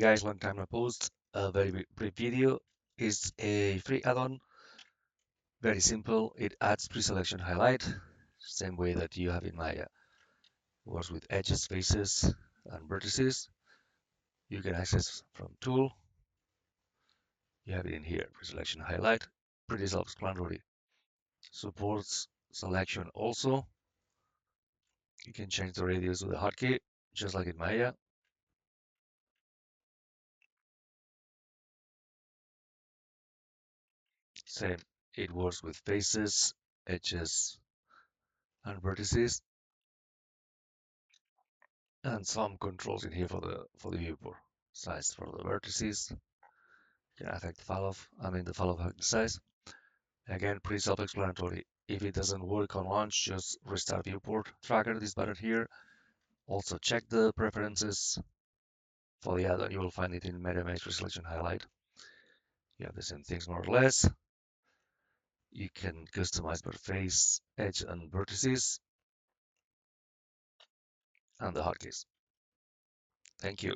guys, long time no post. A very brief video. It's a free add-on, very simple. It adds pre-selection highlight, same way that you have in Maya. Works with edges, faces, and vertices. You can access from tool. You have it in here, pre-selection highlight. Pretty self-explanatory. Supports selection also. You can change the radius with a hotkey, just like in Maya. Same, it works with faces, edges, and vertices, and some controls in here for the viewport. Size for the vertices, can affect the fall of the size. Again, pretty self-explanatory. If it doesn't work on launch, just restart viewport tracker, this button here. Also check the preferences for the add-on. You will find it in Meta Matrix Selection Highlight. You have the same things more or less. You can customize per face, edge, and vertices, and the hotkeys. Thank you.